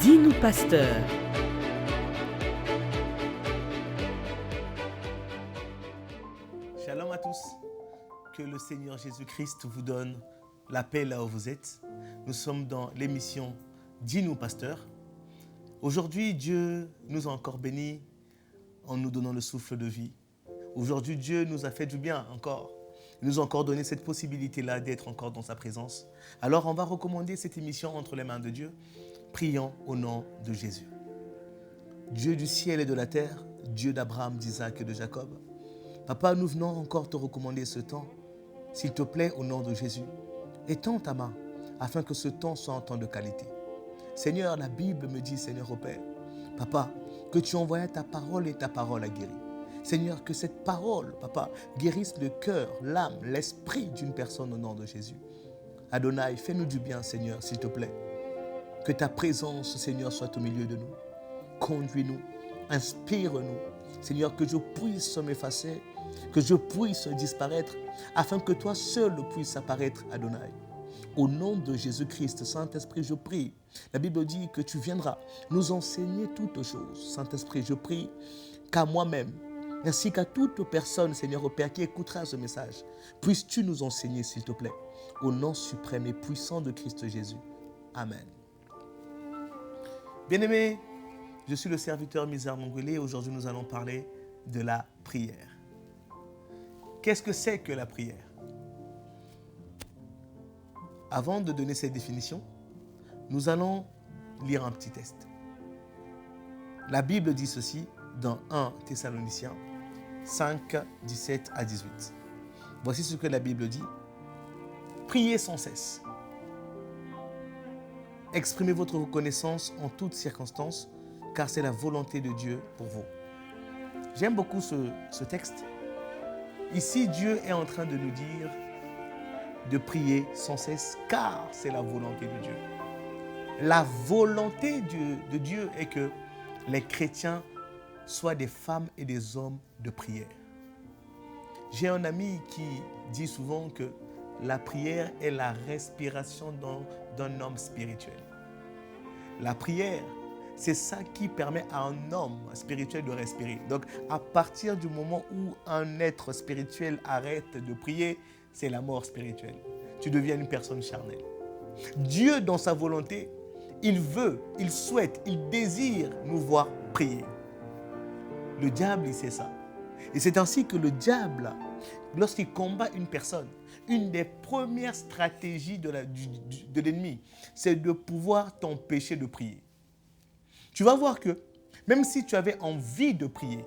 Dis-nous, pasteur. Shalom à tous. Que le Seigneur Jésus-Christ vous donne la paix là où vous êtes. Nous sommes dans l'émission Dis-nous, pasteur. Aujourd'hui, Dieu nous a encore bénis en nous donnant le souffle de vie. Aujourd'hui, Dieu nous a fait du bien encore. Il nous a encore donné cette possibilité-là d'être encore dans sa présence. Alors, on va recommander cette émission entre les mains de Dieu. Prions au nom de Jésus. Dieu du ciel et de la terre, Dieu d'Abraham, d'Isaac et de Jacob. Papa, nous venons encore te recommander ce temps. S'il te plaît, au nom de Jésus, étends ta main afin que ce temps soit un temps de qualité. Seigneur, la Bible me dit, Seigneur au Père, Papa, que tu envoyais ta parole et ta parole a guéri. Seigneur, que cette parole, Papa, guérisse le cœur, l'âme, l'esprit d'une personne au nom de Jésus. Adonai, fais-nous du bien, Seigneur, s'il te plaît. Que ta présence, Seigneur, soit au milieu de nous. Conduis-nous, inspire-nous. Seigneur, que je puisse m'effacer, que je puisse disparaître, afin que toi seul puisses apparaître, Adonai. Au nom de Jésus-Christ, Saint-Esprit, je prie. La Bible dit que tu viendras nous enseigner toutes choses. Saint-Esprit, je prie qu'à moi-même, ainsi qu'à toute personne, Seigneur au Père, qui écoutera ce message, puisses-tu nous enseigner, s'il te plaît. Au nom suprême et puissant de Christ Jésus. Amen. Bien-aimés, je suis le serviteur Misère Mongolé et aujourd'hui nous allons parler de la prière. Qu'est-ce que c'est que la prière? Avant de donner cette définition, nous allons lire un petit test. La Bible dit ceci dans 1 Thessaloniciens 5, 17 à 18. Voici ce que la Bible dit. Priez sans cesse. Exprimez votre reconnaissance en toutes circonstances, car c'est la volonté de Dieu pour vous. J'aime beaucoup ce texte. Ici, Dieu est en train de nous dire de prier sans cesse, car c'est la volonté de Dieu. La volonté de Dieu est que les chrétiens soient des femmes et des hommes de prière. J'ai un ami qui dit souvent que la prière est la respiration d'un homme spirituel. La prière, c'est ça qui permet à un homme spirituel de respirer. Donc, à partir du moment où un être spirituel arrête de prier, c'est la mort spirituelle. Tu deviens une personne charnelle. Dieu, dans sa volonté, il veut, il souhaite, il désire nous voir prier. Le diable, il sait ça. Et c'est ainsi que le diable, lorsqu'il combat une personne, une des premières stratégies de l'ennemi, c'est de pouvoir t'empêcher de prier. Tu vas voir que même si tu avais envie de prier,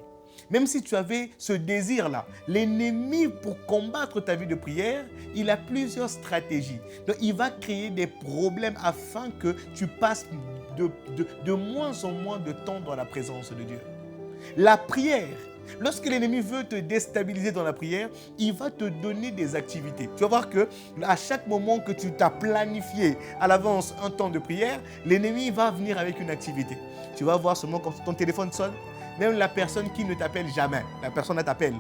même si tu avais ce désir-là, l'ennemi, pour combattre ta vie de prière, il a plusieurs stratégies. Donc, il va créer des problèmes afin que tu passes de moins en moins de temps dans la présence de Dieu. La prière, lorsque l'ennemi veut te déstabiliser dans la prière, il va te donner des activités. Tu vas voir que à chaque moment que tu t'as planifié à l'avance un temps de prière, l'ennemi va venir avec une activité. Tu vas voir seulement quand ton téléphone sonne, même la personne qui ne t'appelle jamais, la personne elle t'appelle.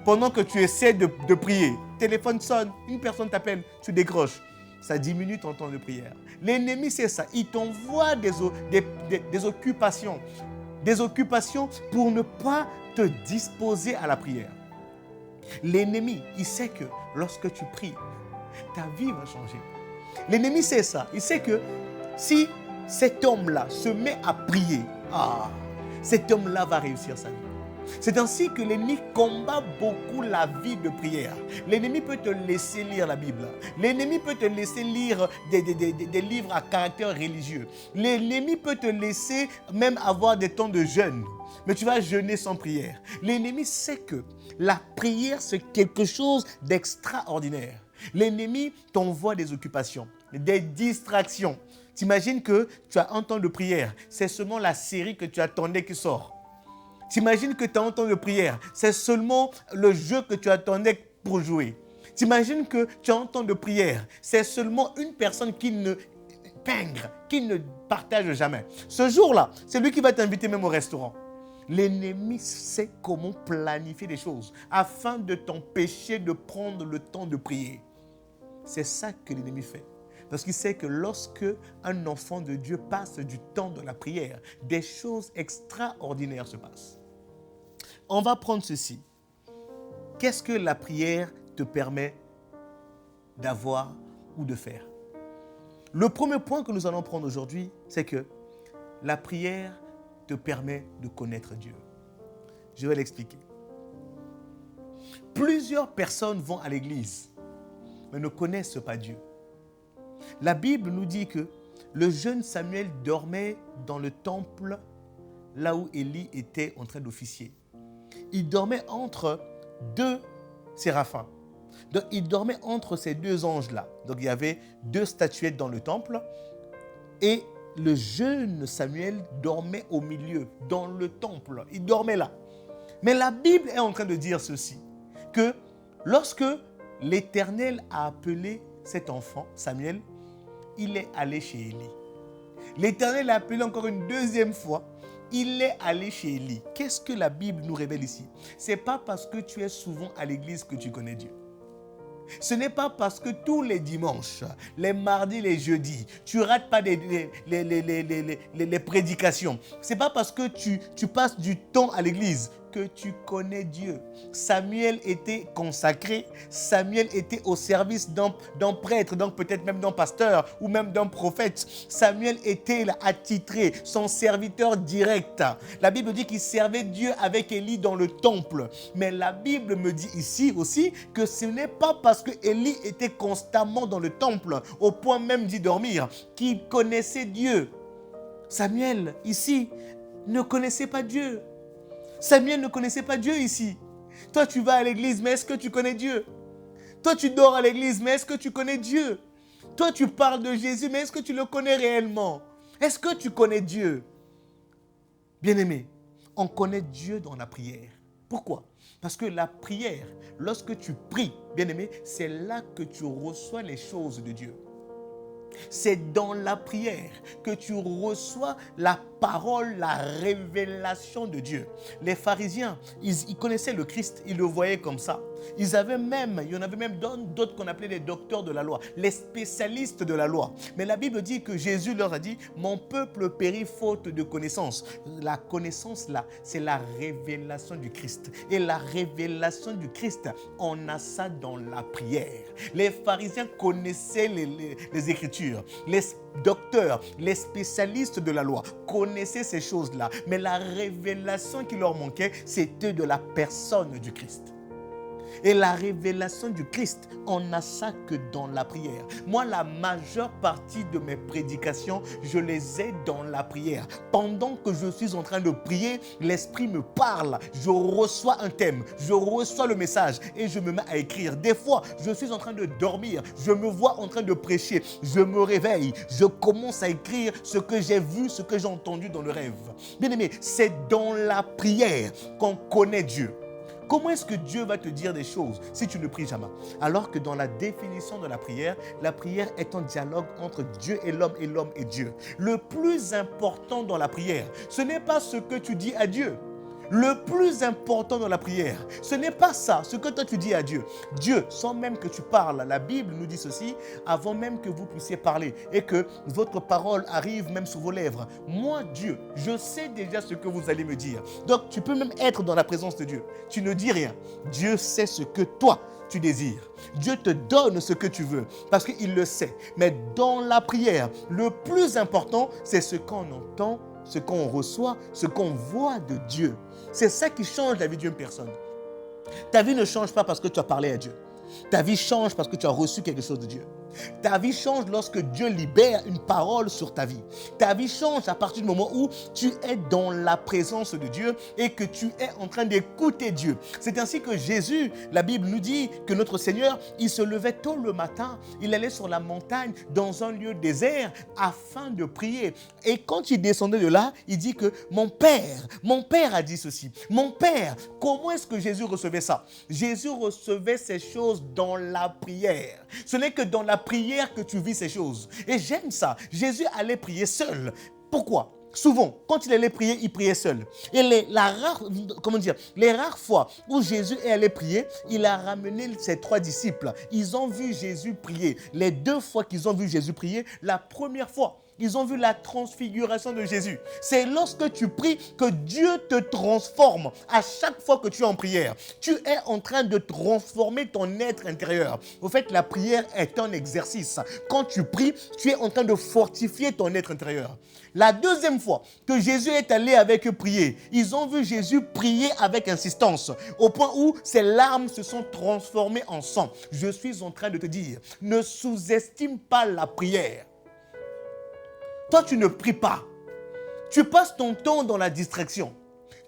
Pendant que tu essaies de prier, téléphone sonne, une personne t'appelle, tu décroches. Ça diminue ton temps de prière. L'ennemi, c'est ça. Il t'envoie des occupations. Des occupations pour ne pas te disposer à la prière. L'ennemi, il sait que lorsque tu pries, ta vie va changer. L'ennemi sait ça. Il sait que si cet homme-là se met à prier, cet homme-là va réussir sa vie. C'est ainsi que l'ennemi combat beaucoup la vie de prière. L'ennemi peut te laisser lire la Bible. L'ennemi peut te laisser lire des livres à caractère religieux. L'ennemi peut te laisser même avoir des temps de jeûne. Mais tu vas jeûner sans prière. L'ennemi sait que la prière, c'est quelque chose d'extraordinaire. L'ennemi t'envoie des occupations, des distractions. T'imagines que tu as un temps de prière. C'est seulement la série que tu attendais qui sort. T'imagines que tu as un temps de prière. C'est seulement le jeu que tu attendais pour jouer. T'imagines que tu as un temps de prière. C'est seulement une personne qui ne partage jamais. Ce jour-là, c'est lui qui va t'inviter même au restaurant. L'ennemi sait comment planifier les choses afin de t'empêcher de prendre le temps de prier. C'est ça que l'ennemi fait. Parce qu'il sait que lorsque un enfant de Dieu passe du temps dans la prière, des choses extraordinaires se passent. On va prendre ceci. Qu'est-ce que la prière te permet d'avoir ou de faire? Le premier point que nous allons prendre aujourd'hui, c'est que la prière te permet de connaître Dieu. Je vais l'expliquer. Plusieurs personnes vont à l'église, mais ne connaissent pas Dieu. La Bible nous dit que le jeune Samuel dormait dans le temple, là où Élie était en train d'officier. Il dormait entre deux séraphins. Donc, il dormait entre ces deux anges-là. Donc, il y avait deux statuettes dans le temple et le jeune Samuel dormait au milieu, dans le temple. Il dormait là. Mais la Bible est en train de dire ceci, que lorsque l'Éternel a appelé cet enfant, Samuel, il est allé chez Élie. L'Éternel l'a appelé encore une deuxième fois. Il est allé chez Élie. Qu'est-ce que la Bible nous révèle ici? Ce n'est pas parce que tu es souvent à l'église que tu connais Dieu. Ce n'est pas parce que tous les dimanches, les mardis, les jeudis, tu ne rates pas les prédications. Ce n'est pas parce que tu passes du temps à l'église que tu connais Dieu. Samuel était consacré, Samuel était au service d'un prêtre, donc peut-être même d'un pasteur ou même d'un prophète. Samuel était attitré, son serviteur direct. La Bible dit qu'il servait Dieu avec Élie dans le temple. Mais la Bible me dit ici aussi que ce n'est pas parce que Élie était constamment dans le temple, au point même d'y dormir, qu'il connaissait Dieu. Samuel, ici, ne connaissait pas Dieu. Samuel ne connaissait pas Dieu ici. Toi, tu vas à l'église, mais est-ce que tu connais Dieu? Toi, tu dors à l'église, mais est-ce que tu connais Dieu? Toi, tu parles de Jésus, mais est-ce que tu le connais réellement? Est-ce que tu connais Dieu? Bien-aimé, on connaît Dieu dans la prière. Pourquoi? Parce que la prière, lorsque tu pries, bien-aimé, c'est là que tu reçois les choses de Dieu. C'est dans la prière que tu reçois la parole, la révélation de Dieu. Les pharisiens, ils connaissaient le Christ, ils le voyaient comme ça. Il y en avait même d'autres qu'on appelait les docteurs de la loi, les spécialistes de la loi. Mais la Bible dit que Jésus leur a dit, mon peuple périt faute de connaissance. La connaissance là, c'est la révélation du Christ. Et la révélation du Christ, on a ça dans la prière. Les pharisiens connaissaient les Écritures. Les docteurs, les spécialistes de la loi connaissaient ces choses-là. Mais la révélation qui leur manquait, c'était de la personne du Christ. Et la révélation du Christ, on n'a ça que dans la prière. Moi, la majeure partie de mes prédications, je les ai dans la prière. Pendant que je suis en train de prier, l'Esprit me parle. Je reçois un thème, je reçois le message et je me mets à écrire. Des fois, je suis en train de dormir, je me vois en train de prêcher, je me réveille, je commence à écrire ce que j'ai vu, ce que j'ai entendu dans le rêve. Bien-aimé, c'est dans la prière qu'on connaît Dieu. Comment est-ce que Dieu va te dire des choses si tu ne pries jamais? Alors que dans la définition de la prière est un dialogue entre Dieu et l'homme et Dieu. Le plus important dans la prière, ce n'est pas ce que tu dis à Dieu. Le plus important dans la prière, ce n'est pas ça, ce que toi tu dis à Dieu. Dieu, sans même que tu parles, la Bible nous dit ceci, avant même que vous puissiez parler et que votre parole arrive même sur vos lèvres. Moi, Dieu, je sais déjà ce que vous allez me dire. Donc, tu peux même être dans la présence de Dieu. Tu ne dis rien. Dieu sait ce que toi, tu désires. Dieu te donne ce que tu veux parce qu'il le sait. Mais dans la prière, le plus important, c'est ce qu'on entend, ce qu'on reçoit, ce qu'on voit de Dieu. C'est ça qui change la vie d'une personne. Ta vie ne change pas parce que tu as parlé à Dieu. Ta vie change parce que tu as reçu quelque chose de Dieu. Ta vie change lorsque Dieu libère une parole sur ta vie. Ta vie change à partir du moment où tu es dans la présence de Dieu et que tu es en train d'écouter Dieu. C'est ainsi que Jésus, la Bible nous dit que notre Seigneur, il se levait tôt le matin, il allait sur la montagne dans un lieu désert afin de prier. Et quand il descendait de là, il dit que mon Père a dit ceci. Mon Père, comment est-ce que Jésus recevait ça? Jésus recevait ces choses dans la prière. Ce n'est que dans la prière que tu vis ces choses. Et j'aime ça. Jésus allait prier seul. Pourquoi? Souvent, quand il allait prier, il priait seul. Et les rares fois où Jésus est allé prier, il a ramené ses 3 disciples. Ils ont vu Jésus prier. Les 2 fois qu'ils ont vu Jésus prier, la première fois, ils ont vu la transfiguration de Jésus. C'est lorsque tu pries que Dieu te transforme. À chaque fois que tu es en prière, tu es en train de transformer ton être intérieur. Au fait, la prière est un exercice. Quand tu pries, tu es en train de fortifier ton être intérieur. La deuxième fois que Jésus est allé avec eux prier, ils ont vu Jésus prier avec insistance, au point où ses larmes se sont transformées en sang. Je suis en train de te dire, ne sous-estime pas la prière. Toi, tu ne pries pas. Tu passes ton temps dans la distraction.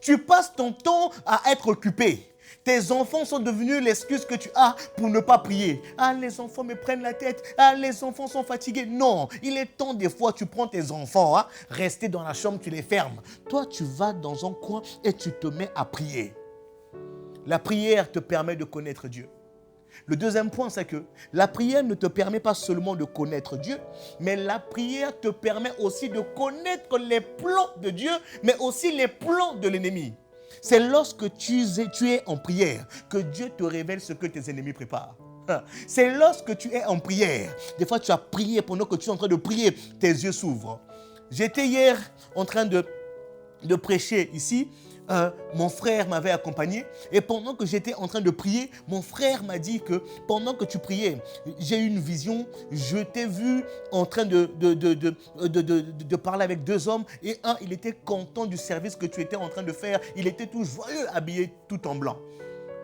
Tu passes ton temps à être occupé. Tes enfants sont devenus l'excuse que tu as pour ne pas prier. Ah, les enfants me prennent la tête. Ah, les enfants sont fatigués. Non, il est temps des fois, tu prends tes enfants, rester dans la chambre, tu les fermes. Toi, tu vas dans un coin et tu te mets à prier. La prière te permet de connaître Dieu. Le deuxième point, c'est que la prière ne te permet pas seulement de connaître Dieu, mais la prière te permet aussi de connaître les plans de Dieu, mais aussi les plans de l'ennemi. C'est lorsque tu es en prière que Dieu te révèle ce que tes ennemis préparent. C'est lorsque tu es en prière. Des fois, tu as prié pendant que tu es en train de prier, tes yeux s'ouvrent. J'étais hier en train de prêcher ici. Mon frère m'avait accompagné et pendant que j'étais en train de prier, mon frère m'a dit que pendant que tu priais, j'ai eu une vision, je t'ai vu en train de parler avec 2 hommes et un, il était content du service que tu étais en train de faire, il était tout joyeux, habillé tout en blanc.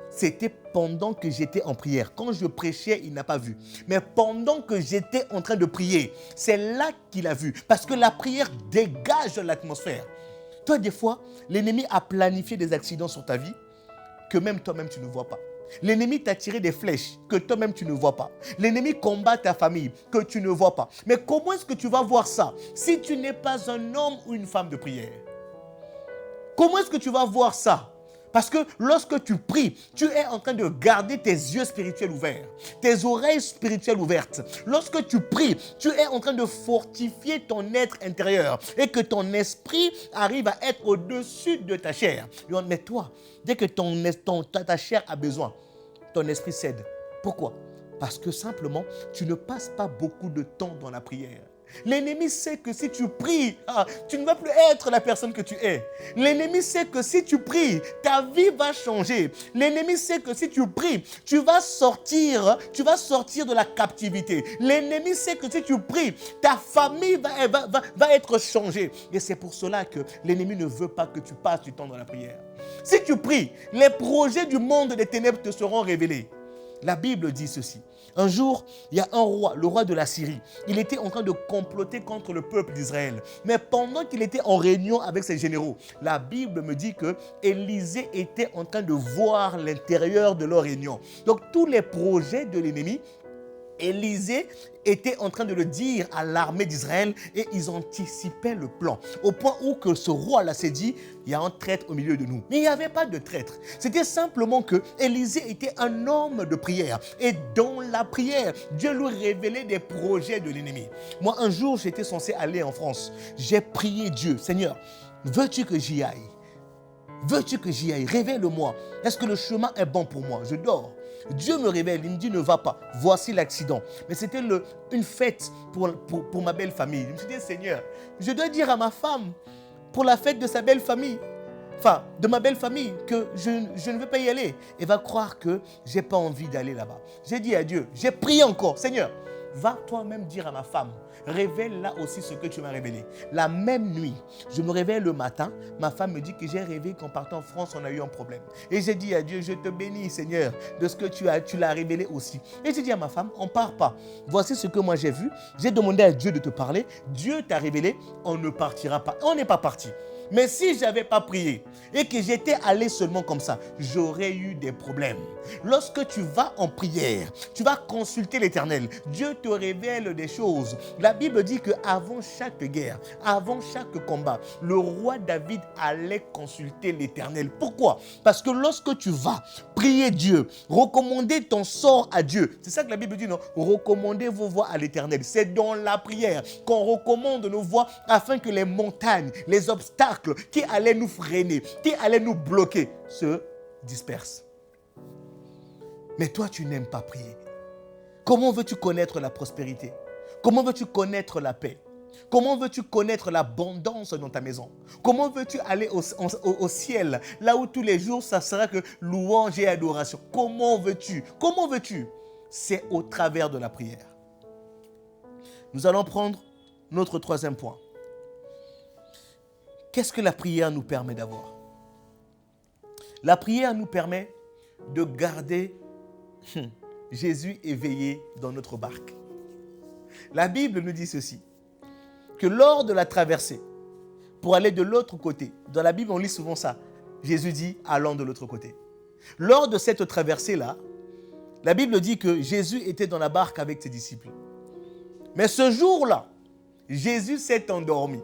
C'était pendant que j'étais en prière. Quand je prêchais, il n'a pas vu. Mais pendant que j'étais en train de prier, c'est là qu'il a vu. Parce que la prière dégage l'atmosphère. Toi, des fois, l'ennemi a planifié des accidents sur ta vie que même toi-même, tu ne vois pas. L'ennemi t'a tiré des flèches que toi-même, tu ne vois pas. L'ennemi combat ta famille que tu ne vois pas. Mais comment est-ce que tu vas voir ça si tu n'es pas un homme ou une femme de prière? Comment est-ce que tu vas voir ça? Parce que lorsque tu pries, tu es en train de garder tes yeux spirituels ouverts, tes oreilles spirituelles ouvertes. Lorsque tu pries, tu es en train de fortifier ton être intérieur et que ton esprit arrive à être au-dessus de ta chair. Mais toi, dès que ta chair a besoin, ton esprit cède. Pourquoi? Parce que simplement, tu ne passes pas beaucoup de temps dans la prière. L'ennemi sait que si tu pries, tu ne vas plus être la personne que tu es. L'ennemi sait que si tu pries, ta vie va changer. L'ennemi sait que si tu pries, tu vas sortir de la captivité. L'ennemi sait que si tu pries, ta famille va être changée. Et c'est pour cela que l'ennemi ne veut pas que tu passes du temps dans la prière. Si tu pries, les projets du monde des ténèbres te seront révélés. La Bible dit ceci. Un jour, il y a un roi, le roi de la Syrie. Il était en train de comploter contre le peuple d'Israël. Mais pendant qu'il était en réunion avec ses généraux, la Bible me dit que Élisée était en train de voir l'intérieur de leur réunion. Donc tous les projets de l'ennemi, Élisée était en train de le dire à l'armée d'Israël et ils anticipaient le plan. Au point où que ce roi-là s'est dit, il y a un traître au milieu de nous. Mais il n'y avait pas de traître. C'était simplement que Élisée était un homme de prière. Et dans la prière, Dieu lui révélait des projets de l'ennemi. Moi, un jour, j'étais censé aller en France. J'ai prié Dieu, Seigneur, veux-tu que j'y aille? Veux-tu que j'y aille? Révèle-moi. Est-ce que le chemin est bon pour moi? Je dors. Dieu me révèle, il me dit ne va pas, voici l'accident. Mais c'était une fête pour ma belle famille. Je me suis dit, Seigneur, je dois dire à ma femme, pour la fête de sa belle famille, enfin de ma belle famille, que je ne veux pas y aller. Elle va croire que je n'ai pas envie d'aller là-bas. J'ai dit à Dieu, j'ai prié encore, Seigneur, va toi-même dire à ma femme, révèle-la aussi ce que tu m'as révélé. La même nuit, je me réveille le matin, ma femme me dit que j'ai rêvé qu'en partant en France, on a eu un problème. Et j'ai dit à Dieu, je te bénis Seigneur, de ce que tu l'as révélé aussi. Et j'ai dit à ma femme, on ne part pas. Voici ce que moi j'ai vu. J'ai demandé à Dieu de te parler. Dieu t'a révélé, on ne partira pas. On n'est pas parti. Mais si je n'avais pas prié et que j'étais allé seulement comme ça, j'aurais eu des problèmes. Lorsque tu vas en prière, tu vas consulter l'Éternel. Dieu te révèle des choses. La Bible dit qu'avant chaque guerre, avant chaque combat, le roi David allait consulter l'Éternel. Pourquoi? Parce que lorsque tu vas prier Dieu, recommander ton sort à Dieu, c'est ça que la Bible dit, non? Recommandez vos voies à l'Éternel. C'est dans la prière qu'on recommande nos voies afin que les montagnes, les obstacles qui allaient nous freiner, qui allaient nous bloquer, se dispersent. Mais toi, tu n'aimes pas prier. Comment veux-tu connaître la prospérité? Comment veux-tu connaître la paix? Comment veux-tu connaître l'abondance dans ta maison? Comment veux-tu aller au ciel, là où tous les jours, ça sera que louange et adoration? Comment veux-tu? Comment veux-tu? C'est au travers de la prière. Nous allons prendre notre troisième point. Qu'est-ce que la prière nous permet d'avoir? La prière nous permet de garder Jésus éveillé dans notre barque. La Bible nous dit ceci, que lors de la traversée, pour aller de l'autre côté, dans la Bible on lit souvent ça, Jésus dit « allons de l'autre côté ». Lors de cette traversée-là, la Bible dit que Jésus était dans la barque avec ses disciples. Mais ce jour-là, Jésus s'est endormi.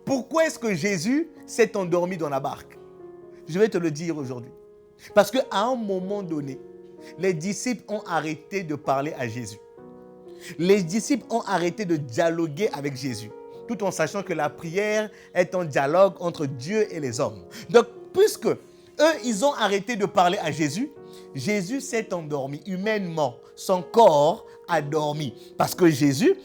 Pourquoi est-ce que Jésus s'est endormi dans la barque? Je vais te le dire aujourd'hui. Parce qu'à un moment donné, les disciples ont arrêté de parler à Jésus. Les disciples ont arrêté de dialoguer avec Jésus, tout en sachant que la prière est un dialogue entre Dieu et les hommes. Donc, puisque eux, ils ont arrêté de parler à Jésus, Jésus s'est endormi humainement. Son corps a dormi. Parce que Jésus,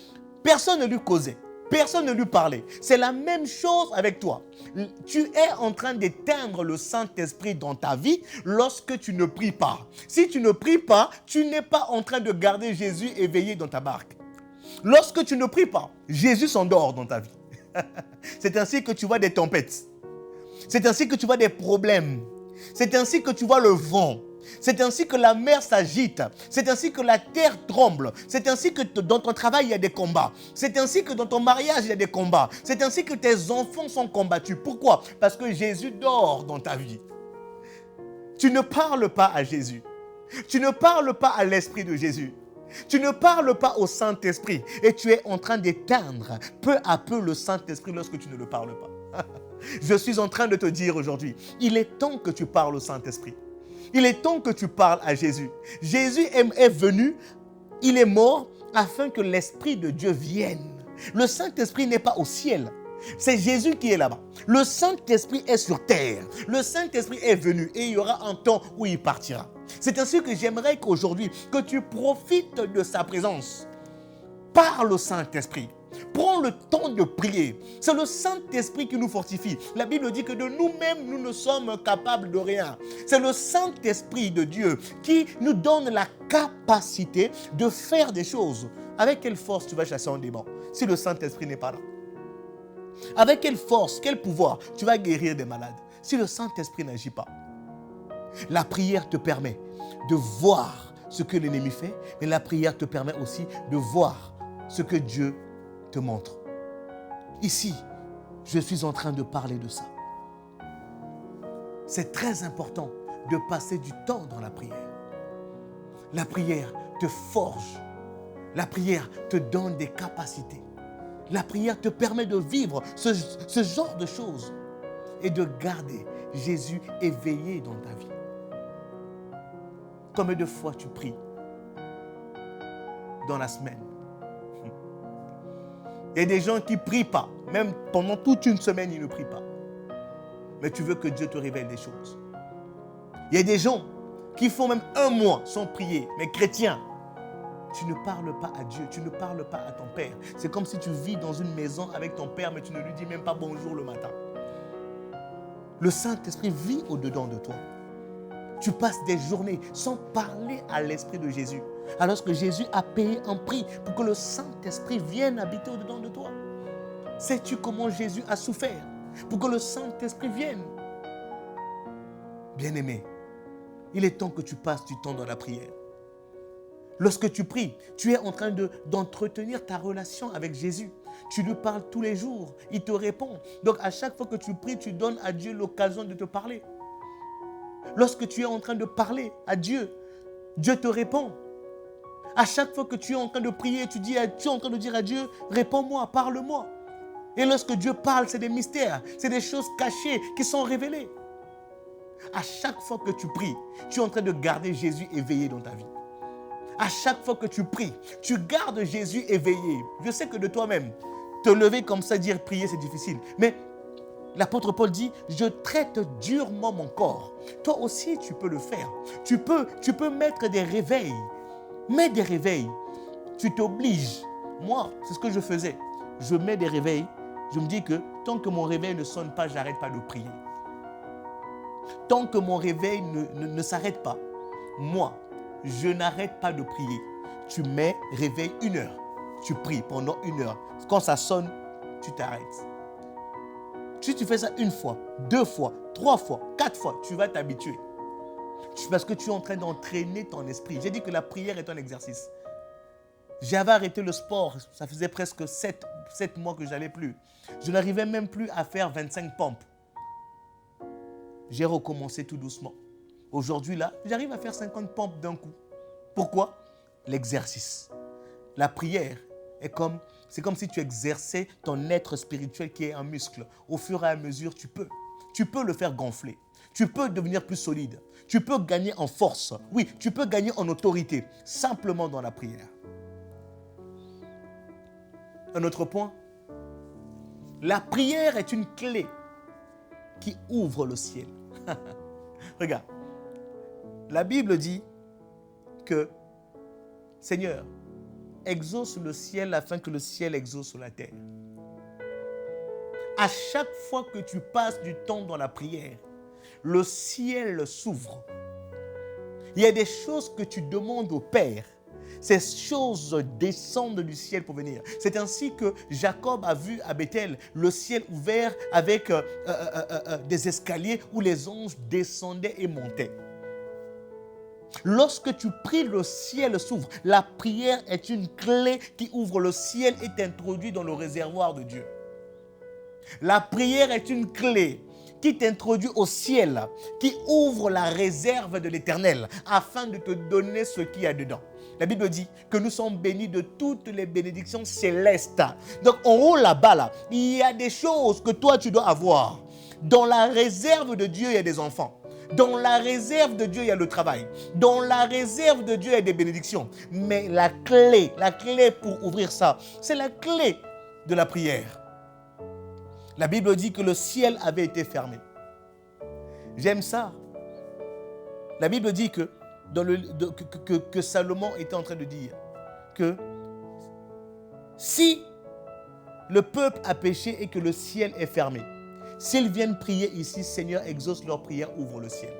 personne ne lui causait. Personne ne lui parlait. C'est la même chose avec toi. Tu es en train d'éteindre le Saint-Esprit dans ta vie lorsque tu ne pries pas. Si tu ne pries pas, tu n'es pas en train de garder Jésus éveillé dans ta barque. Lorsque tu ne pries pas, Jésus s'endort dans ta vie. C'est ainsi que tu vois des tempêtes. C'est ainsi que tu vois des problèmes. C'est ainsi que tu vois le vent. C'est ainsi que la mer s'agite. C'est ainsi que la terre tremble. C'est ainsi que dans ton travail, il y a des combats. C'est ainsi que dans ton mariage, il y a des combats. C'est ainsi que tes enfants sont combattus. Pourquoi? Parce que Jésus dort dans ta vie. Tu ne parles pas à Jésus. Tu ne parles pas à l'Esprit de Jésus. Tu ne parles pas au Saint-Esprit. Et tu es en train d'éteindre peu à peu le Saint-Esprit lorsque tu ne le parles pas. Je suis en train de te dire aujourd'hui, il est temps que tu parles au Saint-Esprit. Il est temps que tu parles à Jésus. Jésus est venu, il est mort afin que l'Esprit de Dieu vienne. Le Saint-Esprit n'est pas au ciel. C'est Jésus qui est là-bas. Le Saint-Esprit est sur terre. Le Saint-Esprit est venu et il y aura un temps où il partira. C'est ainsi que j'aimerais qu'aujourd'hui, que tu profites de sa présence. Parle au Saint-Esprit. Prends le temps de prier. C'est le Saint-Esprit qui nous fortifie. La Bible dit que de nous-mêmes, nous ne sommes capables de rien. C'est le Saint-Esprit de Dieu qui nous donne la capacité de faire des choses. Avec quelle force tu vas chasser un démon si le Saint-Esprit n'est pas là? Avec quelle force, quel pouvoir tu vas guérir des malades si le Saint-Esprit n'agit pas? La prière te permet de voir ce que l'ennemi fait, mais la prière te permet aussi de voir ce que Dieu te montre. Ici, je suis en train de parler de ça. C'est très important de passer du temps dans la prière. La prière te forge. La prière te donne des capacités. La prière te permet de vivre ce genre de choses et de garder Jésus éveillé dans ta vie. Combien de fois tu pries dans la semaine? Il y a des gens qui ne prient pas. Même pendant toute une semaine, ils ne prient pas. Mais tu veux que Dieu te révèle des choses. Il y a des gens qui font même un mois sans prier. Mais chrétiens, tu ne parles pas à Dieu. Tu ne parles pas à ton Père. C'est comme si tu vis dans une maison avec ton Père, mais tu ne lui dis même pas bonjour le matin. Le Saint-Esprit vit au-dedans de toi. Tu passes des journées sans parler à l'Esprit de Jésus. Alors que Jésus a payé un prix pour que le Saint-Esprit vienne habiter au-dedans de toi. Sais-tu comment Jésus a souffert pour que le Saint-Esprit vienne? Bien-aimé, il est temps que tu passes du temps dans la prière. Lorsque tu pries, tu es en train d'entretenir ta relation avec Jésus. Tu lui parles tous les jours. Il te répond. Donc à chaque fois que tu pries, tu donnes à Dieu l'occasion de te parler. Lorsque tu es en train de parler à Dieu, Dieu te répond. À chaque fois que tu es en train de prier, tu es en train de dire à Dieu, réponds-moi, parle-moi. Et lorsque Dieu parle, c'est des mystères, c'est des choses cachées qui sont révélées. À chaque fois que tu pries, tu es en train de garder Jésus éveillé dans ta vie. À chaque fois que tu pries, tu gardes Jésus éveillé. Je sais que de toi-même, te lever comme ça, dire prier, c'est difficile. Mais l'apôtre Paul dit, je traite durement mon corps. Toi aussi, tu peux le faire. Tu peux mettre des réveils. Mets des réveils. Tu t'obliges. Moi, c'est ce que je faisais. Je mets des réveils. Je me dis que tant que mon réveil ne sonne pas, je n'arrête pas de prier. Tant que mon réveil ne s'arrête pas, moi, je n'arrête pas de prier. Tu mets réveil 1 heure. Tu pries pendant 1 heure. Quand ça sonne, tu t'arrêtes. Si tu fais ça 1 fois, 2 fois, 3 fois, 4 fois, tu vas t'habituer. Parce que tu es en train d'entraîner ton esprit. J'ai dit que la prière est un exercice. J'avais arrêté le sport. Ça faisait presque 7 mois que je n'allais plus. Je n'arrivais même plus à faire 25 pompes. J'ai recommencé tout doucement. Aujourd'hui, là, j'arrive à faire 50 pompes d'un coup. Pourquoi? L'exercice. La prière c'est comme si tu exerçais ton être spirituel qui est un muscle. Au fur et à mesure, tu peux le faire gonfler. Tu peux devenir plus solide. Tu peux gagner en force. Oui, tu peux gagner en autorité, simplement dans la prière. Un autre point. La prière est une clé qui ouvre le ciel. Regarde. La Bible dit que, Seigneur, exauce le ciel afin que le ciel exauce la terre. À chaque fois que tu passes du temps dans la prière, le ciel s'ouvre. Il y a des choses que tu demandes au Père. Ces choses descendent du ciel pour venir. C'est ainsi que Jacob a vu à Bethel le ciel ouvert avec des escaliers où les anges descendaient et montaient. Lorsque tu pries, le ciel s'ouvre. La prière est une clé qui ouvre le ciel et t'introduit dans le réservoir de Dieu. La prière est une clé qui t'introduit au ciel, qui ouvre la réserve de l'Éternel afin de te donner ce qu'il y a dedans. La Bible dit que nous sommes bénis de toutes les bénédictions célestes. Donc en haut là-bas, il y a des choses que toi tu dois avoir. Dans la réserve de Dieu, il y a des enfants. Dans la réserve de Dieu, il y a le travail. Dans la réserve de Dieu, il y a des bénédictions. Mais la clé pour ouvrir ça, c'est la clé de la prière. La Bible dit que le ciel avait été fermé. J'aime ça. La Bible dit que Salomon était en train de dire que si le peuple a péché et que le ciel est fermé, s'ils viennent prier ici, Seigneur, exauce leur prière, ouvre le ciel.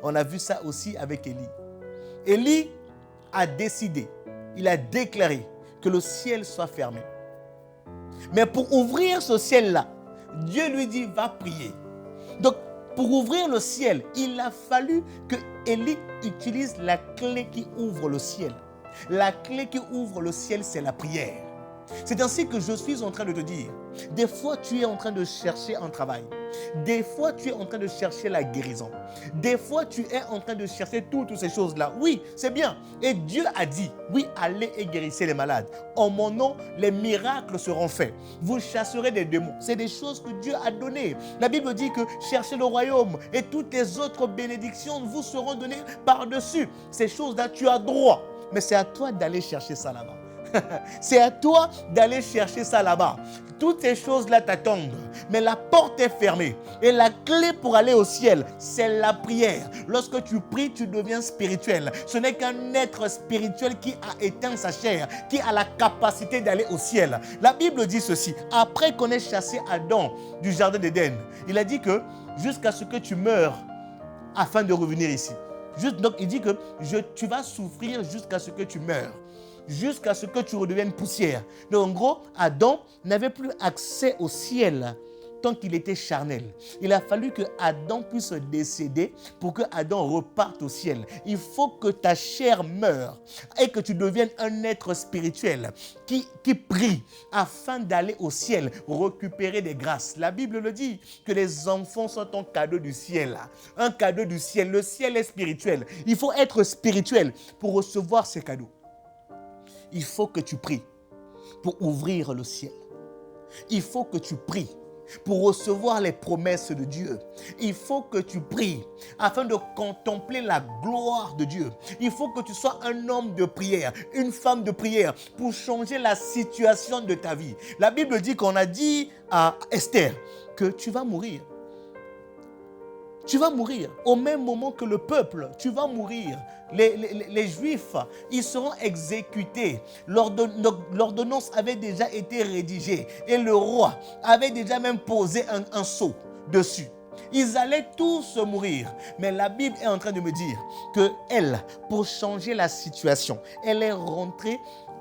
On a vu ça aussi avec Élie. Élie a décidé, il a déclaré que le ciel soit fermé. Mais pour ouvrir ce ciel-là, Dieu lui dit, va prier. Donc, pour ouvrir le ciel, il a fallu que Élie utilise la clé qui ouvre le ciel. La clé qui ouvre le ciel, c'est la prière. C'est ainsi que je suis en train de te dire, des fois tu es en train de chercher un travail, des fois tu es en train de chercher la guérison, des fois tu es en train de chercher toutes ces choses-là. Oui, c'est bien. Et Dieu a dit, oui, allez et guérissez les malades. En mon nom, les miracles seront faits. Vous chasserez des démons. C'est des choses que Dieu a données. La Bible dit que cherchez le royaume et toutes les autres bénédictions vous seront données par-dessus. Ces choses-là, tu as droit. Mais c'est à toi d'aller chercher ça là-bas. C'est à toi d'aller chercher ça là-bas. Toutes ces choses-là t'attendent. Mais la porte est fermée. Et la clé pour aller au ciel, c'est la prière. Lorsque tu pries, tu deviens spirituel. Ce n'est qu'un être spirituel qui a éteint sa chair, qui a la capacité d'aller au ciel. La Bible dit ceci. Après qu'on ait chassé Adam du jardin d'Éden, il a dit que jusqu'à ce que tu meurs afin de revenir ici. Donc il dit que tu vas souffrir jusqu'à ce que tu meurs. Jusqu'à ce que tu redeviennes poussière. Donc en gros, Adam n'avait plus accès au ciel tant qu'il était charnel. Il a fallu que Adam puisse décéder pour que Adam reparte au ciel. Il faut que ta chair meure et que tu deviennes un être spirituel qui prie afin d'aller au ciel, récupérer des grâces. La Bible le dit, que les enfants sont un cadeau du ciel. Un cadeau du ciel. Le ciel est spirituel. Il faut être spirituel pour recevoir ces cadeaux. Il faut que tu pries pour ouvrir le ciel. Il faut que tu pries pour recevoir les promesses de Dieu. Il faut que tu pries afin de contempler la gloire de Dieu. Il faut que tu sois un homme de prière, une femme de prière pour changer la situation de ta vie. La Bible dit qu'on a dit à Esther que tu vas mourir. Tu vas mourir au même moment que le peuple. Tu vas mourir. Les Juifs, ils seront exécutés. L'ordonnance avait déjà été rédigée et le roi avait déjà même posé un sceau dessus. Ils allaient tous mourir. Mais la Bible est en train de me dire qu'elle, pour changer la situation, elle est rentrée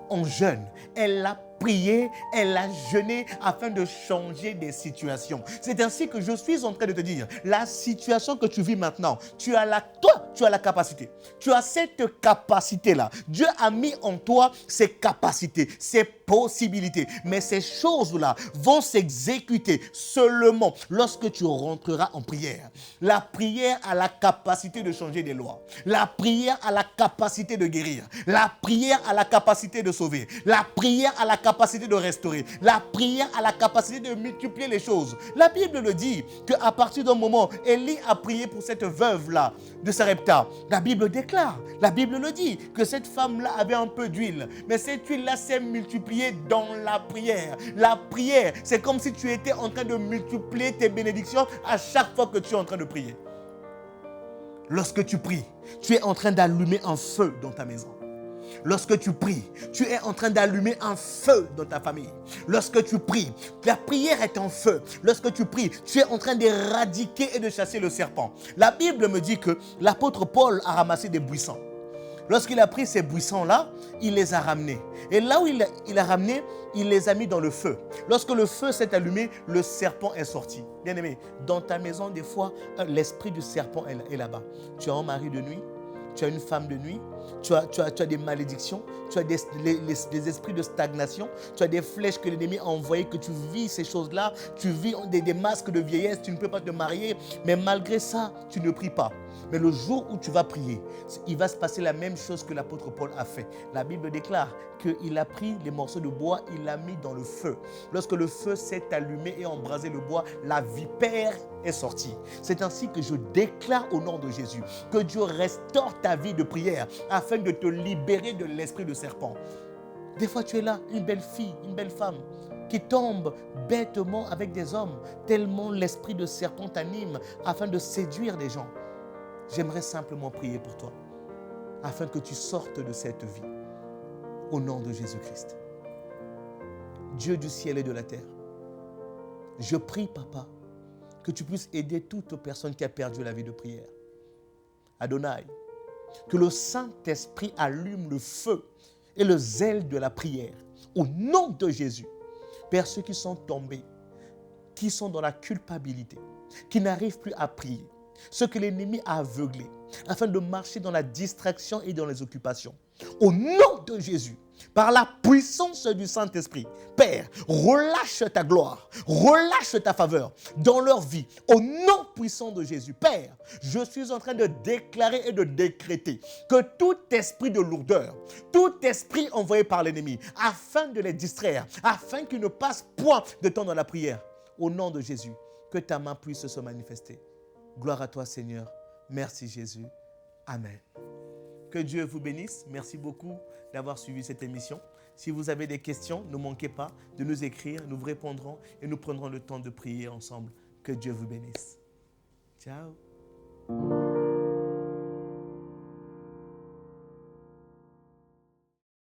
en jeûne. Elle a prié, elle a jeûné afin de changer des situations. C'est ainsi que je suis en train de te dire, la situation que tu vis maintenant, tu as la capacité. Tu as cette capacité-là. Dieu a mis en toi ces capacités, ces possibilités. Mais ces choses-là vont s'exécuter seulement lorsque tu rentreras en prière. La prière a la capacité de changer des lois. La prière a la capacité de guérir. La prière a la capacité de sauver. La prière a la capacité de restaurer. La prière a la capacité de multiplier les choses. La Bible le dit qu'à partir d'un moment, Élie a prié pour cette veuve-là de Sarepta. La Bible déclare, la Bible le dit, que cette femme-là avait un peu d'huile. Mais cette huile-là s'est multipliée dans la prière. La prière, c'est comme si tu étais en train de multiplier tes bénédictions à chaque fois que tu es en train de prier. Lorsque tu pries, tu es en train d'allumer un feu dans ta maison. Lorsque tu pries, tu es en train d'allumer un feu dans ta famille. Lorsque tu pries, la prière est en feu. Lorsque tu pries, tu es en train d'éradiquer et de chasser le serpent. La Bible me dit que l'apôtre Paul a ramassé des buissons. Lorsqu'il a pris ces buissons-là, il les a ramenés. Et là où il a ramené, il les a mis dans le feu. Lorsque le feu s'est allumé, le serpent est sorti. Bien-aimé, dans ta maison, des fois, l'esprit du serpent est là-bas. Tu as un mari de nuit, tu as une femme de nuit, tu as des malédictions, tu as des esprits de stagnation, tu as des flèches que l'ennemi a envoyées, que tu vis ces choses-là, tu vis des masques de vieillesse, tu ne peux pas te marier, mais malgré ça, tu ne pries pas. Mais le jour où tu vas prier, il va se passer la même chose que l'apôtre Paul a fait. La Bible déclare qu'il a pris les morceaux de bois, il l'a mis dans le feu. Lorsque le feu s'est allumé et embrasé le bois, la vipère est sortie. C'est ainsi que je déclare au nom de Jésus que Dieu restaure ta vie de prière afin de te libérer de l'esprit de serpent. Des fois, tu es là, une belle fille, une belle femme qui tombe bêtement avec des hommes, tellement l'esprit de serpent t'anime afin de séduire des gens. J'aimerais simplement prier pour toi, afin que tu sortes de cette vie, au nom de Jésus-Christ. Dieu du ciel et de la terre, je prie, Papa, que tu puisses aider toute personne qui a perdu la vie de prière. Adonai, que le Saint-Esprit allume le feu et le zèle de la prière, au nom de Jésus. Père, ceux qui sont tombés, qui sont dans la culpabilité, qui n'arrivent plus à prier, ceux que l'ennemi a aveuglés, afin de marcher dans la distraction et dans les occupations. Au nom de Jésus, par la puissance du Saint-Esprit, Père, relâche ta gloire, relâche ta faveur dans leur vie. Au nom puissant de Jésus, Père, je suis en train de déclarer et de décréter que tout esprit de lourdeur, tout esprit envoyé par l'ennemi, afin de les distraire, afin qu'ils ne passent point de temps dans la prière, au nom de Jésus, que ta main puisse se manifester. Gloire à toi, Seigneur. Merci, Jésus. Amen. Que Dieu vous bénisse. Merci beaucoup d'avoir suivi cette émission. Si vous avez des questions, ne manquez pas de nous écrire. Nous vous répondrons et nous prendrons le temps de prier ensemble. Que Dieu vous bénisse. Ciao.